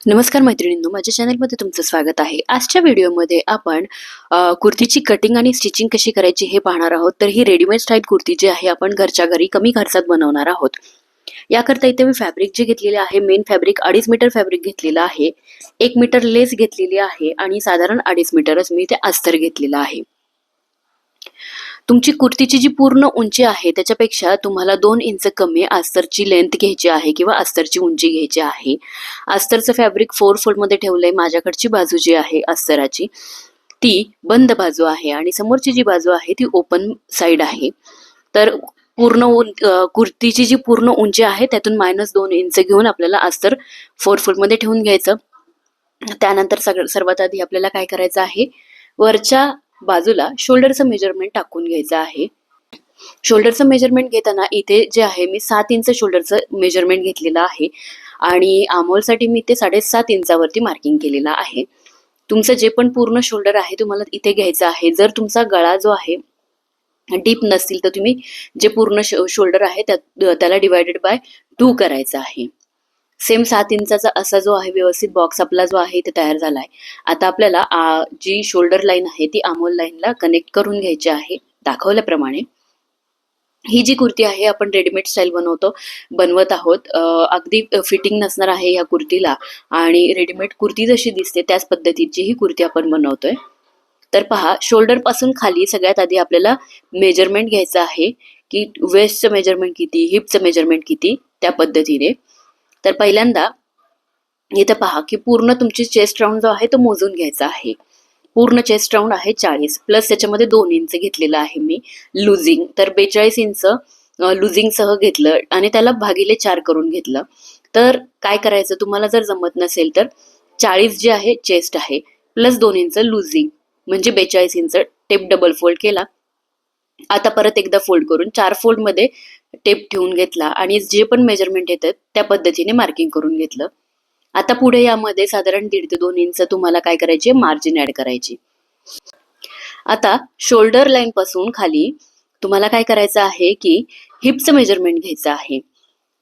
नमस्कार मैत्रिणींनो, माझ्या चॅनलमध्ये तुमचं स्वागत आहे. आजच्या व्हिडिओमध्ये आपण कुर्तीची कटिंग आणि स्टिचिंग कशी करायची हे पाहणार आहोत. तर ही रेडीमेड स्टाईल कुर्ती जी आहे आपण घरच्या घरी कमी खर्चात बनवणार आहोत. याकरता इथे मी फॅब्रिक जे घेतलेले आहे, मेन फॅब्रिक 2.5 मीटर फॅब्रिक घेतलेलं आहे, 1 मीटर लेस घेतलेली आहे आणि साधारण 2.5 मीटरच मी इथे अस्तर घेतलेलं आहे. तुमची कुर्तीची जी पूर्ण उंची आहे त्याच्यापेक्षा तुम्हाला 2 इंच कमी अस्तरची लेंथ घ्यायची आहे किंवा अस्तरची उंची घ्यायची आहे. अस्तरचं फॅब्रिक 4 फोल्ड मध्ये ठेवलंय. माझ्याकडची बाजू जी आहे अस्तराची ती बंद बाजू आहे आणि समोरची जी बाजू आहे ती ओपन साइड आहे. तर कुर्तीची जी पूर्ण उंची आहे त्यातून -2 इंच घेऊन आपल्याला अस्तर 4 फोल्ड मध्ये ठेवून घ्यायचं. त्यानंतर सर्वात आधी आपल्याला काय करायचं आहे, वरच्या बाजूला शोल्डरचं मेजरमेंट टाकून घ्यायचं आहे. शोल्डरचं मेजरमेंट घेताना इथे जे आहे मी 7 इंच शोल्डरचं मेजरमेंट घेतलेलं आहे आणि आमोलसाठी मी ते 7.5 इंचावरती मार्किंग केलेलं आहे. तुमचं जे पण पूर्ण शोल्डर आहे तुम्हाला इथे घ्यायचं आहे. जर तुमचा गळा जो आहे डीप नसतील तर तुम्ही जे पूर्ण शोल्डर आहे त्याला डिवायडेड बाय 2 करायचं आहे. सेम 7 इंचाचा असा जो आहे व्यवस्थित बॉक्स आपला जो आहे ते तयार झालाय. आता आपल्याला जी शोल्डर लाईन आहे ती आमोल लाईनला कनेक्ट करून घ्यायची आहे दाखवल्याप्रमाणे. ही जी कुर्ती आहे आपण रेडीमेड स्टाईल बनवत आहोत. अगदी फिटिंग नसणार आहे ह्या कुर्तीला आणि रेडीमेड कुर्ती जशी दिसते त्याच पद्धतीची ही कुर्ती आपण बनवतोय. तर पहा, शोल्डर पासून खाली सगळ्यात आधी आपल्याला मेजरमेंट घ्यायचं आहे की वेस्टचं मेजरमेंट किती, हिपचं मेजरमेंट किती, त्या पद्धतीने. तर पहिल्यांदा इथं पहा की पूर्ण तुमची चेस्ट राऊंड जो आहे तो मोजून घ्यायचा आहे. पूर्ण चेस्ट राऊंड आहे 40 प्लस त्याच्यामध्ये 2 इंच घेतलेलं आहे मी लुझिंग. तर 42 इंच लुझिंग सह घेतलं आणि त्याला भागिले 4 करून घेतलं. तर काय करायचं, तुम्हाला जर जमत नसेल तर 40 जे आहे चेस्ट आहे प्लस 2 इंच लुझिंग म्हणजे 42 इंच टेप डबल फोल्ड केला. आता परत एकदा फोल्ड करून 4 फोल्ड मध्ये टेप ठेवून घेतला आणि जे पण मेजरमेंट येतात त्या पद्धतीने मार्किंग करून घेतलं. आता पुढे यामध्ये साधारण 1.5 ते 2 इंच तुम्हाला काय करायचे, मार्जिन ऍड करायची. आता शोल्डर लाईन पासून खाली तुम्हाला काय करायचं आहे की हिपचं मेजरमेंट घ्यायचं आहे.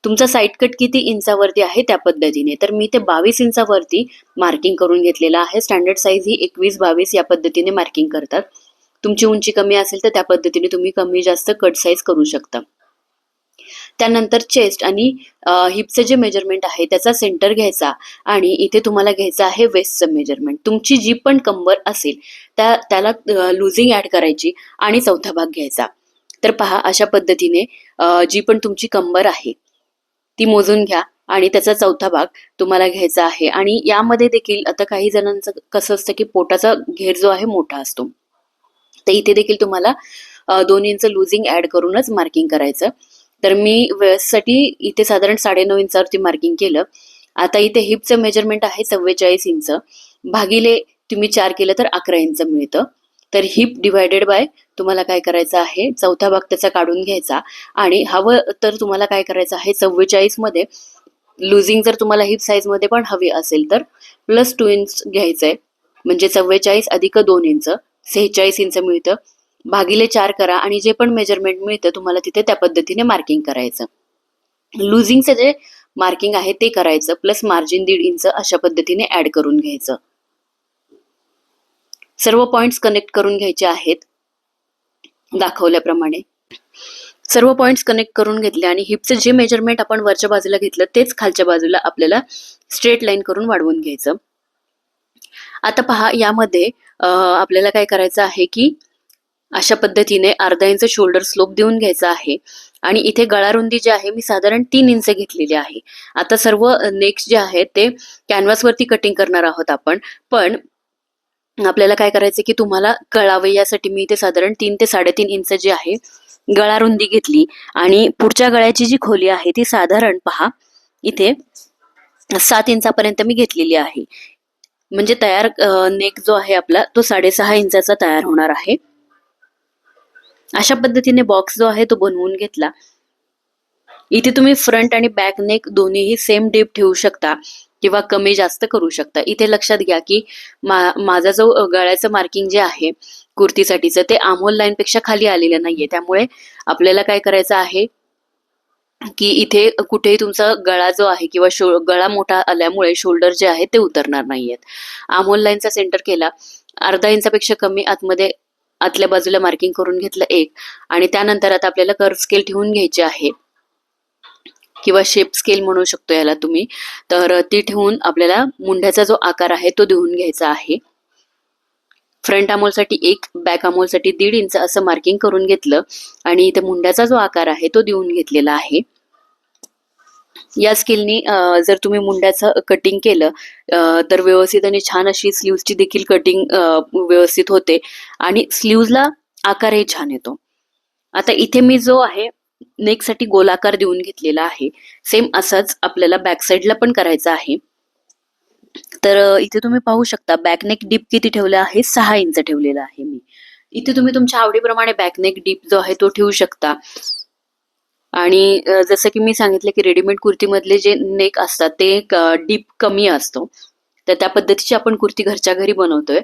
तुमचा साईड कट किती इंचावरती आहे त्या पद्धतीने. तर मी ते 22 इंचावरती मार्किंग करून घेतलेलं आहे. स्टँडर्ड साईज ही 21-22 या पद्धतीने मार्किंग करतात. तुमची उंची कमी असेल तर त्या पद्धतीने तुम्ही कमी जास्त कट साईज करू शकता. त्यानंतर चेस्ट आणि हिपचं जे मेजरमेंट आहे त्याचा सेंटर घ्यायचा आणि इथे तुम्हाला घ्यायचं आहे वेस्टचं मेजरमेंट. तुमची जी पण कंबर असेल त्याला लुझिंग ऍड करायची आणि चौथा भाग घ्यायचा. तर पहा, अशा पद्धतीने जी पण तुमची कंबर आहे ती मोजून घ्या आणि त्याचा चौथा भाग तुम्हाला घ्यायचा आहे. आणि यामध्ये देखील आता काही जणांचं कसं असतं की पोटाचा घेर जो आहे मोठा असतो, तर इथे देखील तुम्हाला 2 इंच लुझिंग ऍड करूनच मार्किंग करायचं. तर मी वेस्टसाठी इथे साधारण 9.5 इंचावरती मार्किंग केलं. आता इथे हिपचं मेजरमेंट आहे 44 इंच भागिले तुम्ही 4 केलं तर 11 इंच मिळतं. तर हिप डिवायडेड बाय तुम्हाला काय करायचं आहे, चौथा भाग त्याचा काढून घ्यायचा आणि हवं तर तुम्हाला काय करायचं आहे 44 मध्ये लुझिंग जर तुम्हाला हिप साईज मध्ये पण हवी असेल तर प्लस 2 इंच घ्यायचंय म्हणजे 44 अधिक 2 इंच 46 इंच मिळतं. भागिले 4 करा आणि जे पण मेजरमेंट मिळतं तुम्हाला तिथे त्या पद्धतीने मार्किंग करायचं. लुझिंगचं जे मार्किंग आहे ते करायचं प्लस मार्जिन 1.5 इंच अशा पद्धतीने ऍड करून घ्यायचं. सर्व पॉइंट्स कनेक्ट करून घ्यायचे आहेत दाखवल्याप्रमाणे. सर्व पॉइंट्स कनेक्ट करून घेतले आणि हिपचं जे मेजरमेंट आपण वरच्या बाजूला घेतलं तेच खालच्या बाजूला आपल्याला स्ट्रेट लाईन करून वाढवून घ्यायचं. आता पहा, यामध्ये आपल्याला काय करायचं आहे की अशा पद्धतीने अर्धा इंच शोल्डर स्लोप देऊन घ्यायचा आहे आणि इथे गळा रुंदी जी आहे मी साधारण 3 इंच घेतलेली आहे. आता सर्व नेक्स्ट जे आहे ते कॅनव्हासवरती कटिंग करणार आहोत आपण. पण आपल्याला काय करायचं की तुम्हाला कळावं यासाठी मी इथे साधारण 3 ते 3.5 इंच जी आहे गळा रुंदी घेतली आणि पुढच्या गळ्याची जी खोली आहे ती साधारण पहा इथे 7 इंचापर्यंत मी घेतलेली आहे. म्हणजे तयार नेक जो आहे आपला तो 6.5 इंचाचा तयार होणार आहे. अशा पद्धतीने बॉक्स जो आहे तो बनवून घेतला. इथे तुम्ही फ्रंट आणि बॅक नेक दोन्हीही सेम डीप ठेवू शकता किंवा कमी जास्त करू शकता. इथे लक्षात घ्या की माझा जो गळ्याचं मार्किंग जे आहे कुर्तीसाठीचं ते आमोल लाईन पेक्षा खाली आलेलं नाहीये. त्यामुळे आपल्याला काय करायचं आहे, की इथे कुठेही तुमचा गळा जो आहे किंवा गळा मोठा आल्यामुळे शोल्डर जे आहे ते उतरणार नाहीयेत. आर्महोल लाईनचा सेंटर केला, अर्धा इंचापेक्षा कमी आतमध्ये आतल्या बाजूला मार्किंग करून घेतलं एक, आणि त्यानंतर आता आपल्याला कर्व स्केल ठेवून घ्यायची आहे किंवा शेप स्केल म्हणू शकतो याला तुम्ही. तर ती ठेवून आपल्याला मुंड्याचा जो आकार आहे तो देऊन घ्यायचा आहे. फ्रंट आमोलसाठी 1, बॅक आमोलसाठी 1.5 इंच असं मार्किंग करून घेतलं आणि इथे मुंड्याचा जो आकार आहे तो देऊन घेतलेला आहे. या स्केलनी जर तुम्ही मुंड्याचं कटिंग केलं तर व्यवस्थित आणि छान अशी स्लीव्सची देखील कटिंग व्यवस्थित होते आणि स्लीव्सला आकारही छान येतो. आता इथे मी जो आहे नेकसाठी गोलाकार देऊन घेतलेला आहे, सेम असाच आपल्याला बॅक साईडला पण करायचा आहे. तर इथे तुम्ही पाहू शकता बॅकनेक डीप किती ठेवलं आहे, 6 इंच ठेवलेला आहे मी. इथे तुम्ही तुमच्या आवडीप्रमाणे बॅकनेक डीप जो आहे तो ठेवू शकता. आणि जसं की मी सांगितलं की रेडीमेड कुर्तीमधले जे नेक असतात ते डीप कमी असतो, तर त्या पद्धतीची आपण कुर्ती घरच्या घरी बनवतोय.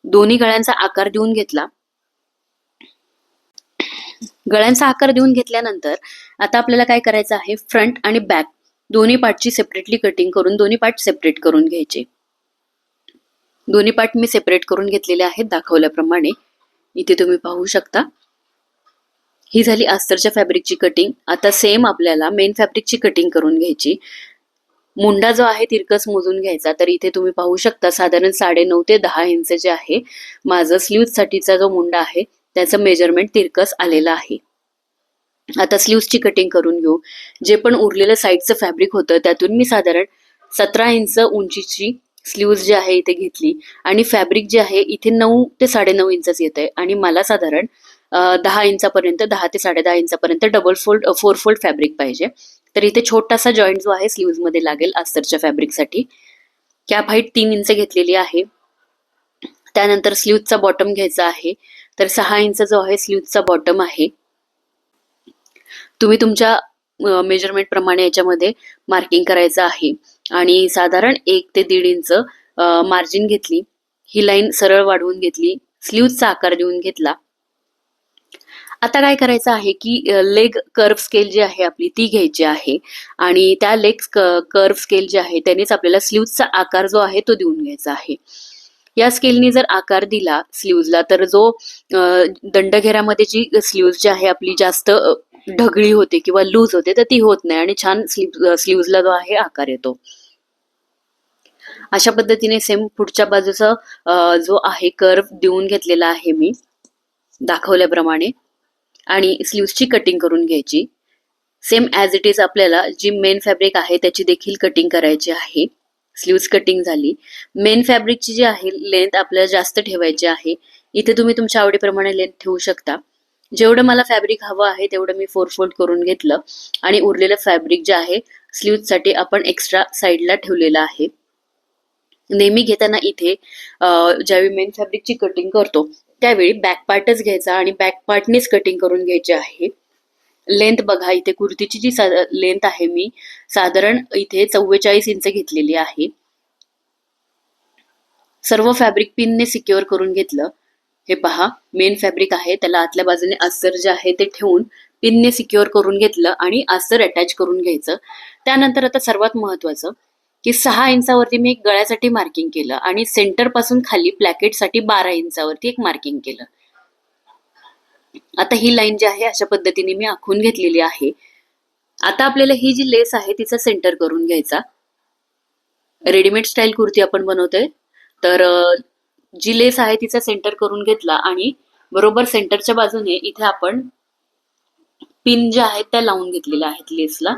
दोन्ही गळ्यांचा आकार देऊन घेतला. गळ्यांचा आकार देऊन घेतल्यानंतर आता आपल्याला काय करायचं आहे, फ्रंट आणि बॅक दोन्ही पार्टची सेपरेटली कटिंग करून दोन्ही पार्ट सेपरेट करून घ्यायचे. दोन्ही पार्ट मी सेपरेट करून घेतलेले आहेत दाखवल्याप्रमाणे. इथे तुम्ही पाहू शकता. ही झाली अस्तरच्या फॅब्रिकची कटिंग. आता सेम आपल्याला मेन फॅब्रिकची कटिंग करून घ्यायची. मुंडा जो आहे तिरकस मोजून घ्यायचा. तर इथे तुम्ही पाहू शकता साधारण 9.5 ते 10 इंच जे आहे माझं स्लीव्हसाठीचा जो मुंडा आहे त्याचं मेजरमेंट तिरकस आलेलं आहे. आता स्लीव्सची कटिंग करून घेऊ. जे पण उरलेलं साईडचं फॅब्रिक होतं त्यातून मी साधारण 17 इंच उंचीची स्लीव्स जी आहे इथे घेतली आणि फॅब्रिक जे आहे इथे 9 ते 9.5 इंचच येत आहे आणि मला साधारण 10 इंचापर्यंत 10 ते 10.5 इंचापर्यंत डबल फोल्ड 4 फोल्ड फॅब्रिक पाहिजे. तर इथे छोटासा जॉईंट जो आहे स्लीव्स मध्ये लागेल अस्तरच्या फॅब्रिकसाठी. कॅप हाईट 3 इंच घेतलेली आहे. त्यानंतर स्लीव्सचा बॉटम घ्यायचा आहे. तर 6 इंच जो आहे स्लीव्सचा बॉटम आहे. तुम्ही तुमच्या मेजरमेंट प्रमाणे याच्यामध्ये मार्किंग करायचं आहे आणि साधारण 1 ते 1.5 इंच मार्जिन घेतली. ही लाईन सरळ वाढवून घेतली. स्लीव्सचा आकार देऊन घेतला. आता काय करायचं आहे की लेग कर्व स्केल जी आहे आपली ती घ्यायची आहे आणि त्या लेग कर्व स्केल जे आहे त्यानेच आपल्याला स्लीव्सचा आकार जो आहे तो देऊन घ्यायचा आहे. या स्केलनी जर आकार दिला स्लीव्सला तर जो दंडघेरामध्ये जी स्लीव्स जी आहे आपली जास्त ढगळी होते किंवा लूज होते तर ती होत नाही आणि छान स्लीव्सला जो आहे आकार येतो. अशा पद्धतीने सेम पुढच्या बाजूचा जो आहे कर्व देऊन घेतलेला आहे मी दाखवल्याप्रमाणे आणि स्लीव्सची कटिंग करून घ्यायची. सेम ॲज इट इज आपल्याला जी मेन फॅब्रिक आहे त्याची देखील कटिंग करायची आहे. स्लीव्स कटिंग झाली. मेन फॅब्रिकची जी आहे लेंथ आपल्याला जास्त ठेवायची आहे. इथे तुम्ही तुमच्या आवडीप्रमाणे लेंथ ठेवू शकता. जेवढं मला फॅब्रिक हवं आहे तेवढं मी 4 फोल्ड करून घेतलं आणि उरलेलं फॅब्रिक जे आहे स्लीव्ससाठी आपण एक्स्ट्रा साईडला ठेवलेलं आहे. नेहमी घेताना इथे ज्यावेळी मेन फॅब्रिकची कटिंग करतो त्यावेळी बॅक पार्टच घ्यायचा आणि बॅक पार्टनेच कटिंग करून घ्यायची आहे. लेंथ बघा इथे कुर्तीची जी लेंथ आहे मी साधारण इथे 44 इंच घेतलेली आहे. सर्व फॅब्रिक पिनने सिक्युअर करून घेतलं. हे पहा मेन फॅब्रिक आहे त्याला आतल्या बाजूने अस्तर जे आहे ते ठेवून पिनने सिक्युअर करून घेतलं आणि अस्तर अटॅच करून घ्यायचं. त्यानंतर आता सर्वात महत्वाचं की 6 इंचावरती मी एक गळ्यासाठी मार्किंग केलं आणि सेंटर पासून खाली प्लॅकेटसाठी 12 इंचावरती एक मार्किंग केलं. आता ही लाईन जी आहे अशा पद्धतीने मी आखून घेतलेली आहे. आता आपल्याला ही जी लेस आहे तिचा सेंटर करून घ्यायचा. रेडीमेड स्टाईल कुर्ती आपण बनवतोय तर जी लेस आहे तिचा सेंटर करून घेतला आणि बरोबर सेंटरच्या बाजूने इथे आपण पिन ज्या आहेत त्या लावून घेतलेल्या आहेत लेसला.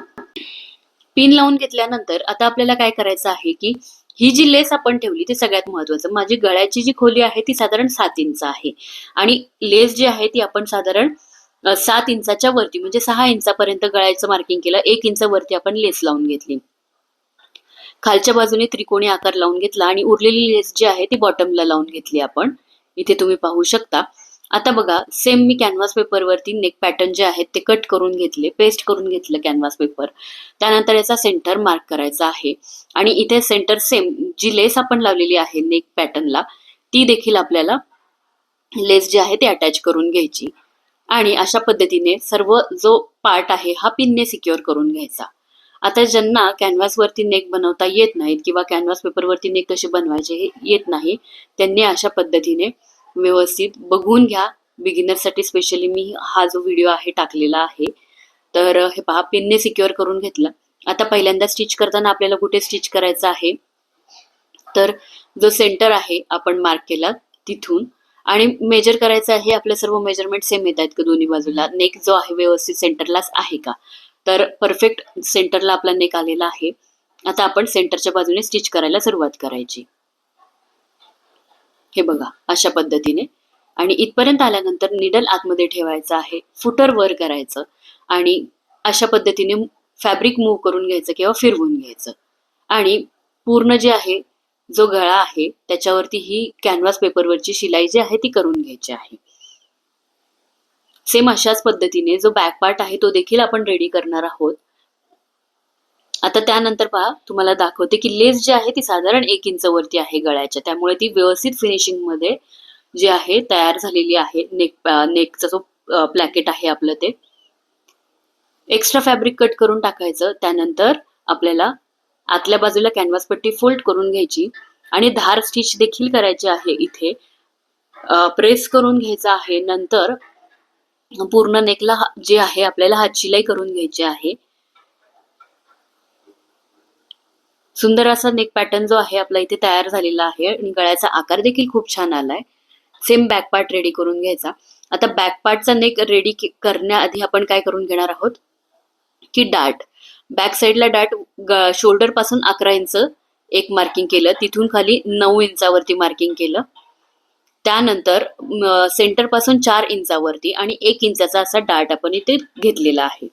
पिन लावून घेतल्यानंतर आता आपल्याला काय करायचं आहे की ही जी लेस आपण ठेवली ती सगळ्यात महत्वाचं. माझी गळ्याची जी खोली आहे ती साधारण 7 इंच आहे आणि लेस जी आहे ती आपण साधारण 7 इंचाच्या वरती म्हणजे 6 इंचापर्यंत गळ्याचं मार्किंग केलं. 1 इंच वरती आपण लेस लावून घेतली. खालच्या बाजूने त्रिकोणी आकार लावून घेतला आणि उरलेली लेस जी आहे ती बॉटमला लावून घेतली आपण. इथे तुम्ही पाहू शकता. आता बघा सेम मी कॅनव्हास पेपरवरती नेक पॅटर्न जे आहेत ते कट करून घेतले, पेस्ट करून घेतलं कॅनव्हास पेपर. त्यानंतर याचा सेंटर मार्क करायचा आहे आणि इथे सेंटर सेम जी लेस आपण लावलेली आहे नेक पॅटर्नला ती देखील आपल्याला लेस जी आहे ती अटॅच करून घ्यायची. आणि अशा पद्धतीने सर्व जो पार्ट आहे हा पिनने सिक्युअर करून घ्यायचा. आता ज्यांना कॅनव्हासवरती नेक बनवता येत नाहीत किंवा कॅनव्हास पेपरवरती नेक कसे बनवायचे हे येत नाही, त्यांनी अशा पद्धतीने व्यवस्थित बघून घ्या. बिगिनरसाठी स्पेशली मी हा जो व्हिडिओ आहे टाकलेला आहे. तर हे पहा, पिनने सिक्युअर करून घेतलं. आता पहिल्यांदा स्टिच करताना आपल्याला कुठे स्टिच करायचं आहे, तर जो सेंटर आहे आपण मार्क केला तिथून, आणि मेजर करायचं आहे. आपले सर्व मेजरमेंट सेम येत आहेत का दोन्ही बाजूला, नेक जो आहे व्यवस्थित सेंटरलाच आहे का, तर परफेक्ट सेंटरला आपला नेक आलेला आहे. आता आपण सेंटरच्या बाजूने स्टिच करायला सुरुवात करायची. हे बघा अशा पद्धतीने, आणि इथपर्यंत आल्यानंतर निडल आतमध्ये ठेवायचं आहे, फुटर वर करायचं आणि अशा पद्धतीने फॅब्रिक मूव्ह करून घ्यायचं किंवा फिरवून घ्यायचं. आणि पूर्ण जे आहे जो गळा आहे त्याच्यावरती ही कॅनव्हास पेपरवरची शिलाई जी आहे ती करून घ्यायची आहे. सेम अशाच पद्धतीने जो बॅक पार्ट आहे तो देखील आपण रेडी करणार आहोत. आता त्यानंतर पहा, तुम्हाला दाखवते की लेस जी आहे ती साधारण 1 इंच वरती आहे गळ्याच्या, त्यामुळे ती व्यवस्थित फिनिशिंग मध्ये जी आहे तयार झालेली आहे. नेकचा जो प्लॅकेट आहे आपलं ते एक्स्ट्रा फॅब्रिक कट करून टाकायचं. त्यानंतर आपल्याला आतल्या बाजूला कॅनव्हास पट्टी फोल्ड करून घ्यायची आणि धार स्टिच देखील करायची आहे. इथे प्रेस करून घ्यायचं आहे. नंतर पूर्ण नेकला जे आहे आपल्याला हात शिलाई करून घ्यायची आहे. सुंदर असा नेक पॅटर्न जो आहे आपला इथे तयार झालेला आहे आणि गळ्याचा आकार देखील खूप छान आलाय. सेम बॅक पार्ट रेडी करून घ्यायचा. आता बॅक पार्टचा नेक रेडी करण्याआधी आपण काय करून घेणार आहोत की डार्ट, बॅक साईडला डार्ट शोल्डर पासून 11 इंच एक मार्किंग केलं, तिथून खाली 9 इंचावरती मार्किंग केलं. त्यानंतर सेंटर पासून 4 इंचावरती आणि 1 इंचाचा असा डार्ट आपण इथे घेतलेला आहे.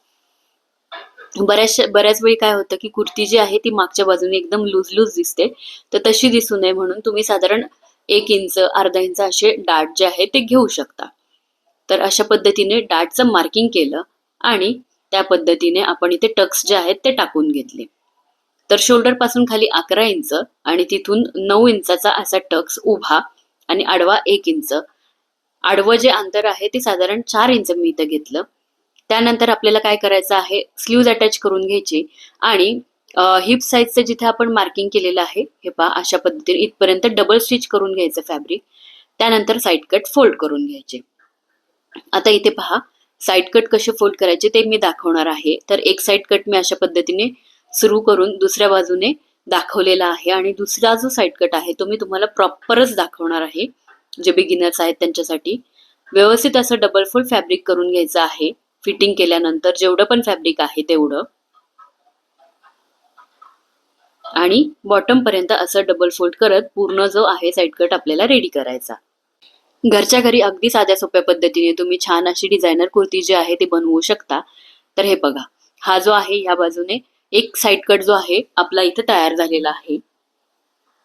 बऱ्याच वेळी काय होतं की कुर्ती जी आहे ती मागच्या बाजूने एकदम लूज लूज दिसते, तर तशी दिसू नये म्हणून तुम्ही साधारण 1 इंच अर्धा इंच असे डार्ट जे आहे ते घेऊ शकता. तर अशा पद्धतीने डार्टचं मार्किंग केलं आणि त्या पद्धतीने आपण इथे टक्स जे आहेत ते टाकून घेतले. तर शोल्डर पासून खाली 11 इंच आणि तिथून 9 इंचाचा असा टक्स उभा आणि आडवा 1 इंच. आडवं जे अंतर आहे ते साधारण 4 इंच मी इथं घेतलं. त्यानंतर आपल्याला काय करायचं आहे, स्लीव्ज अटॅच करून घ्यायची आणि हिप साईजचं जिथे आपण मार्किंग केलेलं आहे हे पहा अशा पद्धतीने इथपर्यंत डबल स्टिच करून घ्यायचं फॅब्रिक. त्यानंतर साईड कट फोल्ड करून घ्यायचे. आता इथे पहा साईड कट कसे फोल्ड करायचे ते मी दाखवणार आहे. तर एक साईड कट मी अशा पद्धतीने सुरू करून दुसऱ्या बाजूने दाखवलेला आहे आणि दुसरा जो साईड कट आहे तो मी तुम्हाला प्रॉपरच दाखवणार आहे. जे बिगिनर्स आहेत त्यांच्यासाठी व्यवस्थित असं डबल फोल्ड फॅब्रिक करून घ्यायचं आहे. फिटिंग केल्यानंतर जेवढं पण फॅब्रिक आहे तेवढं, आणि बॉटम पर्यंत असं डबल फोल्ड करत पूर्ण जो आहे साईड कट आपल्याला रेडी करायचा. घरच्या घरी अगदी साध्या सोप्या पद्धतीने तुम्ही छान अशी डिझायनर कुर्ती जी आहे ती बनवू शकता. तर हे बघा, हा जो आहे ह्या बाजूने एक साईड कट जो आहे आपला इथे तयार झालेला आहे.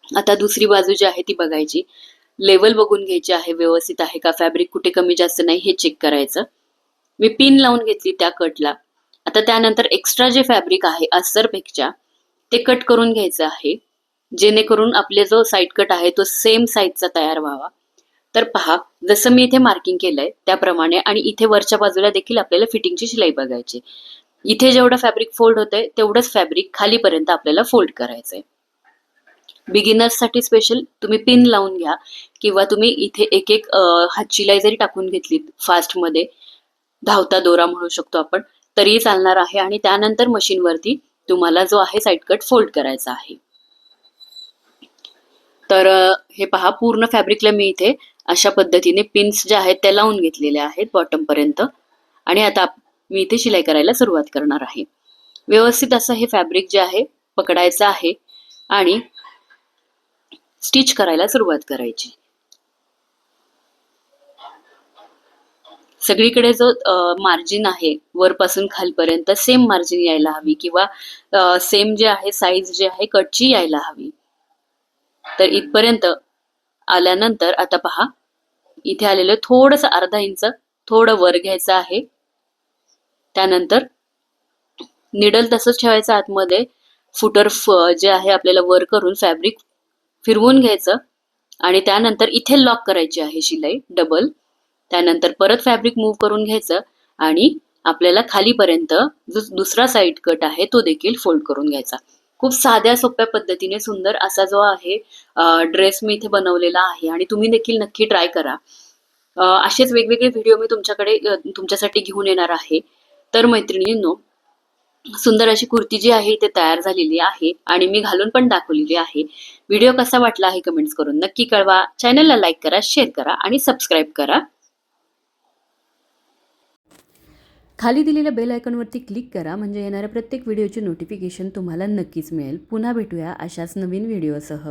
आता दुसरी बाजू जी आहे ती बघायची, लेवल बघून घ्यायची आहे, व्यवस्थित आहे का, फॅब्रिक कुठे कमी जास्त नाही हे चेक करायचं. मी पिन लावून घेतली त्या कटला. आता त्यानंतर एक्स्ट्रा जे फॅब्रिक आहे अस्तरपेक्षा ते कट करून घ्यायचं आहे, जेणेकरून आपले जो साईड कट आहे तो सेम साईजचा तयार व्हावा. तर पहा, जसं मी इथे मार्किंग केलंय त्याप्रमाणे, आणि इथे वरच्या बाजूला देखील आपल्याला फिटिंगची शिलाई बघायची. इथे जेवढं फॅब्रिक फोल्ड होतंय तेवढंच फॅब्रिक खालीपर्यंत आपल्याला फोल्ड करायचंय. बिगिनर्ससाठी स्पेशल तुम्ही पिन लावून घ्या किंवा तुम्ही इथे एक एक हातशिलाई जरी टाकून घेतली फास्टमध्ये, धावता दोरा म्हणू शकतो आपण, तरीही चालणार आहे. आणि त्यानंतर मशीनवरती तुम्हाला जो आहे साईड कट फोल्ड करायचा आहे. तर हे पहा, पूर्ण फॅब्रिकला मी इथे अशा पद्धतीने पिन्स ज्या आहेत त्या लावून घेतलेल्या आहेत बॉटम पर्यंत, आणि आता मी इथे शिलाई करायला सुरुवात करणार आहे. व्यवस्थित असं हे फॅब्रिक जे आहे पकडायचं आहे आणि स्टिच करायला सुरुवात करायची. सगळीकडे जो मार्जिन आहे वरपासून खालपर्यंत सेम मार्जिन यायला हवी किंवा सेम जे आहे साईज जे आहे कटची यायला हवी. तर इथपर्यंत आल्यानंतर आता पहा, इथे आलेलं थोडंसं अर्धा इंच थोडं वर घ्यायचं आहे. त्यानंतर निडल तसंच ठेवायचं आतमध्ये. फुटर जे आहे आपल्याला वर करून फॅब्रिक फिरवून घ्यायचं आणि त्यानंतर इथे लॉक करायची आहे शिलाई डबल. त्यानंतर परत फॅब्रिक मूव्ह करून घ्यायचं आणि आपल्याला खालीपर्यंत जो दुसरा साईड कट आहे तो देखील फोल्ड करून घ्यायचा. खूप साध्या सोप्या पद्धतीने सुंदर असा जो आहे ड्रेस मी इथे बनवलेला आहे आणि तुम्ही देखील नक्की ट्राय करा. असेच वेगवेगळे व्हिडिओ मी तुमच्यासाठी घेऊन येणार आहे. तर मैत्रिणींनो, सुंदर अशी कुर्ती जी आहे ते तयार झालेली आहे आणि मी घालून पण दाखवलेली आहे. व्हिडिओ कसा वाटला आहे कमेंट्स करून नक्की कळवा. चॅनलला लाईक करा, शेअर करा आणि सबस्क्राईब करा. खाली दिलेल्या बेल आयकॉनवरती क्लिक करा, म्हणजे येणाऱ्या प्रत्येक व्हिडिओची नोटिफिकेशन तुम्हाला नक्कीच मिळेल. पुन्हा भेटूया अशाच नवीन व्हिडिओसह.